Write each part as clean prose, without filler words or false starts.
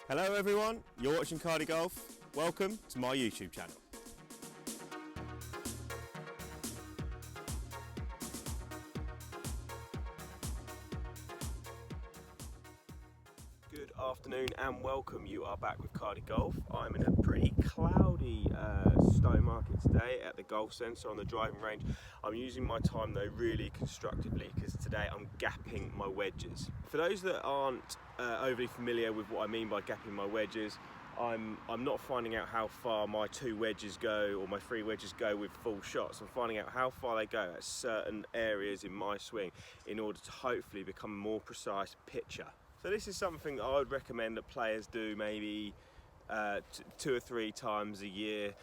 Hello everyone, you're watching CardyGolf. Welcome to my YouTube channel. Good afternoon and welcome. You are back with CardyGolf. I'm in a pretty cloudy Stowmarket today at the golf centre on the driving range. I'm using my time though really constructively because today I'm gapping my wedges. For those that aren't overly familiar with what I mean by gapping my wedges, I'm not finding out how far my two wedges go or my three wedges go with full shots. I'm finding out how far they go at certain areas in my swing in order to hopefully become a more precise pitcher. So this is something that I would recommend that players do maybe 2 or 3 times a year,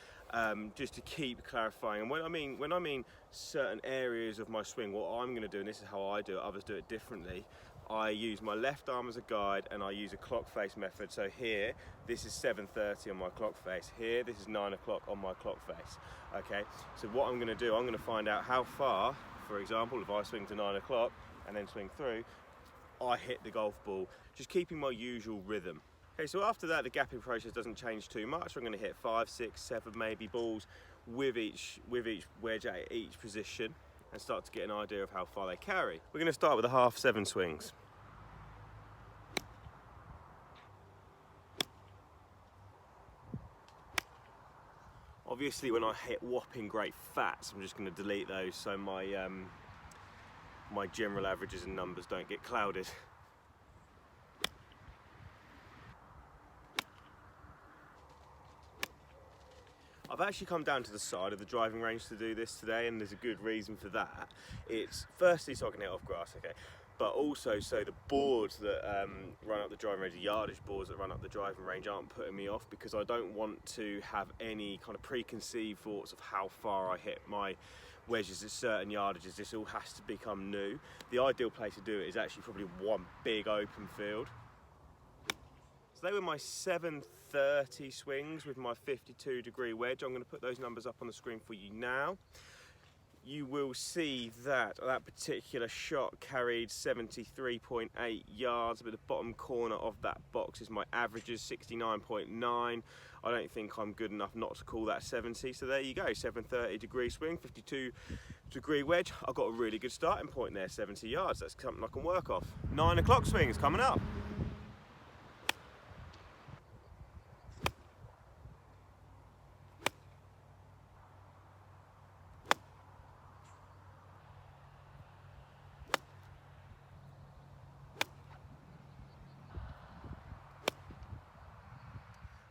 just to keep clarifying. And when I mean certain areas of my swing, what I'm going to do, and this is how I do it, others do it differently, I use my left arm as a guide and I use a clock face method. So here, this is 7:30 on my clock face. Here, this is 9 o'clock on my clock face. Okay, so what I'm going to do, I'm going to find out how far, for example, if I swing to 9 o'clock and then swing through, I hit the golf ball, just keeping my usual rhythm. Okay, so after that, the gapping process doesn't change too much. I'm going to hit 5, 6, 7 maybe balls with each wedge at each position and start to get an idea of how far they carry. We're going to start with the half 7 swings. Obviously, when I hit whopping great fats, I'm just going to delete those so my my general averages and numbers don't get clouded. I've actually come down to the side of the driving range to do this today, and there's a good reason for that. It's firstly so I can hit off grass, okay, but also so the boards that run up the driving range, the yardage boards that run up the driving range aren't putting me off, because I don't want to have any kind of preconceived thoughts of how far I hit my wedges at certain yardages. This all has to become new. The ideal place to do it is actually probably one big open field. So they were my 7:30 swings with my 52-degree wedge. I'm going to put those numbers up on the screen for you now. You will see that that particular shot carried 73.8 yards, but the bottom corner of that box is my averages, 69.9. I don't think I'm good enough not to call that 70. So there you go, 7:30-degree swing, 52-degree wedge. I've got a really good starting point there, 70 yards. That's something I can work off. 9 o'clock swing is coming up.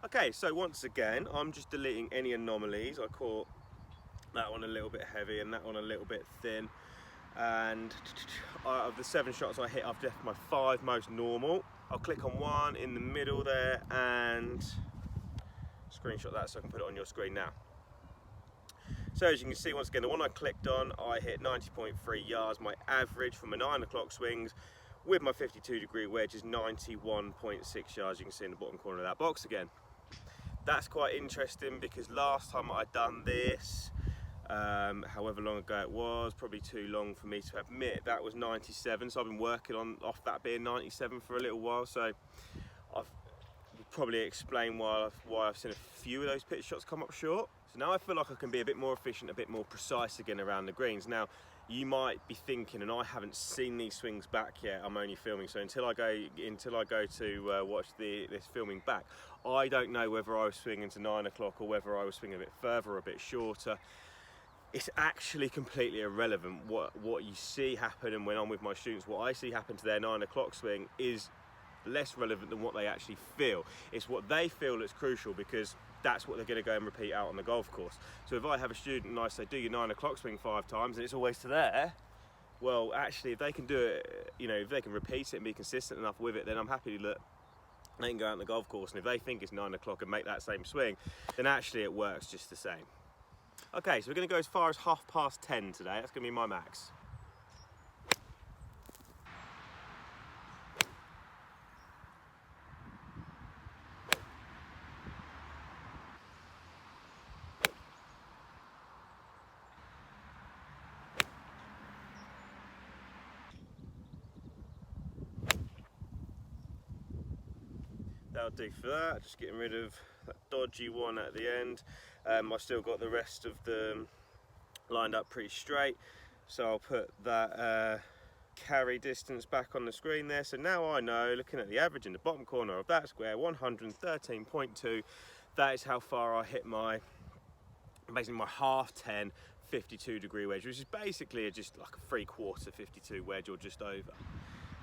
Okay, so once again, I'm just deleting any anomalies. I caught that one a little bit heavy and that one a little bit thin. And of the 7 shots I hit, I've left my 5 most normal. I'll click on one in the middle there and screenshot that so I can put it on your screen now. So as you can see, once again, the one I clicked on, I hit 90.3 yards. My average for my 9 o'clock swings with my 52-degree wedge is 91.6 yards. You can see in the bottom corner of that box again. That's quite interesting because last time I'd done this, however long ago it was, probably too long for me to admit, that was 97. So I've been working off that being 97 for a little while. So I've probably explained why I've seen a few of those pitch shots come up short. So now I feel like I can be a bit more efficient, a bit more precise again around the greens. Now, you might be thinking, and I haven't seen these swings back yet, I'm only filming, so until I go to watch this filming back, I don't know whether I was swinging to 9 o'clock or whether I was swinging a bit further or a bit shorter. It's actually completely irrelevant what you see happen, and when I'm with my students, what I see happen to their 9 o'clock swing is less relevant than what they actually feel. It's what they feel that's crucial, because that's what they're going to go and repeat out on the golf course. So if I have a student and I say, do your 9 o'clock swing 5 times, and it's always to there, well, actually, if they can do it, you know, if they can repeat it and be consistent enough with it, then I'm happy that they can go out on the golf course. And if they think it's 9 o'clock and make that same swing, then actually it works just the same. Okay, so we're going to go as far as 10:30 today. That's going to be my max. that'll do for that. Just getting rid of that dodgy one at the end. I still got the rest of them lined up pretty straight, so I'll put that carry distance back on the screen there. So now I know, looking at the average in the bottom corner of that square, 113.2, that is how far I hit my, basically my half 10 52 degree wedge, which is basically just like a 3/4 52 wedge or just over.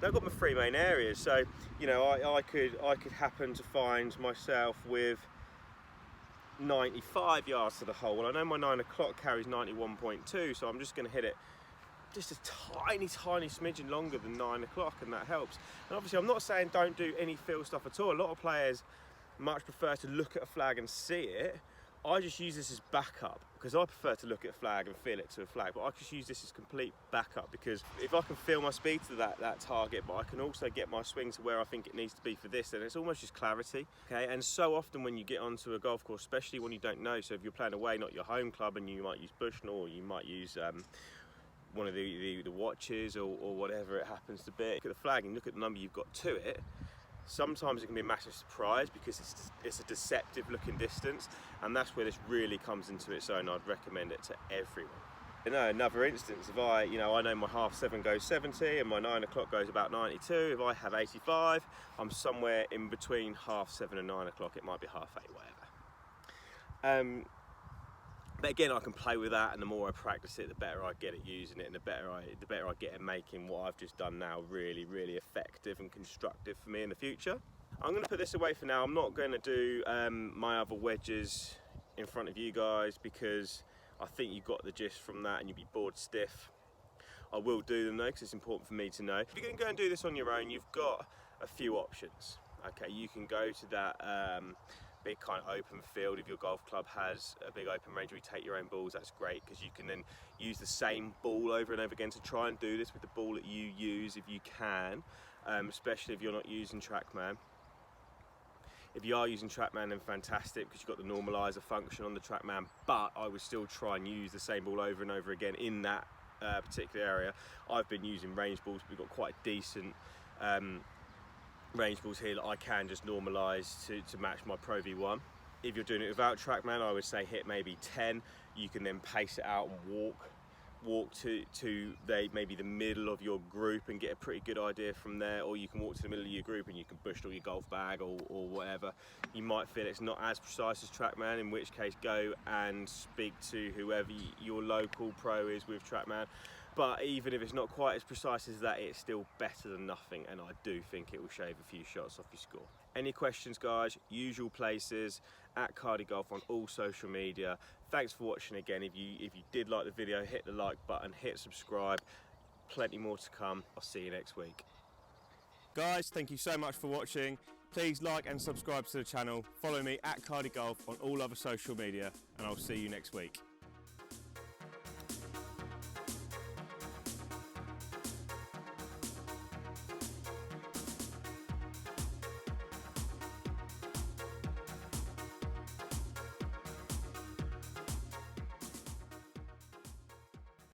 Now I've got my three main areas, so you know I could happen to find myself with 95 yards to the hole. Well, I know my 9 o'clock carries 91.2, so I'm just going to hit it just a tiny smidgen longer than 9 o'clock, and that helps. And obviously I'm not saying don't do any feel stuff at all. A lot of players much prefer to look at a flag and see it. I just use this as backup, because I prefer to look at a flag and feel it to a flag, but I just use this as complete backup, because if I can feel my speed to that target, but I can also get my swing to where I think it needs to be for this, then it's almost just clarity. Okay, and so often when you get onto a golf course, especially when you don't know, so if you're playing away, not your home club, and you might use Bushnell, or you might use one of the watches or whatever it happens to be, look at the flag and look at the number you've got to it. Sometimes it can be a massive surprise because it's a deceptive looking distance, and that's where this really comes into its own. I'd recommend it to everyone. You know, another instance, if I know my half 7 goes 70 and my 9 o'clock goes about 92, if I have 85, I'm somewhere in between half 7 and 9 o'clock. It might be half 8, whatever. But again, I can play with that, and the more I practice it, the better I get at using it, and the better I get at making what I've just done now really effective and constructive for me in the future. I'm going to put this away for now. I'm not going to do my other wedges in front of you guys, because I think you got the gist from that and you'd be bored stiff. I will do them though, because it's important for me to know. If you're going to go and do this on your own, you've got a few options. Okay, you can go to that big kind of open field. If your golf club has a big open range where you take your own balls, that's great, because you can then use the same ball over and over again. To try and do this with the ball that you use if you can, especially if you're not using TrackMan. If you are using TrackMan, then fantastic, because you've got the normalizer function on the TrackMan, but I would still try and use the same ball over and over again in that particular area. I've been using range balls. We've got quite decent range balls here that I can just normalise to match my Pro V1. If you're doing it without TrackMan, I would say hit maybe 10. You can then pace it out and walk to maybe the middle of your group and get a pretty good idea from there, or you can walk to the middle of your group and you can Bushnell your golf bag or whatever. You might feel it's not as precise as TrackMan, in which case go and speak to whoever your local pro is with TrackMan. But even if it's not quite as precise as that, it's still better than nothing, and I do think it will shave a few shots off your score. Any questions, guys? Usual places, at CardyGolf on all social media. Thanks for watching again. If you did like the video, hit the like button, hit subscribe. Plenty more to come. I'll see you next week. Guys, thank you so much for watching. Please like and subscribe to the channel. Follow me at CardyGolf on all other social media, and I'll see you next week.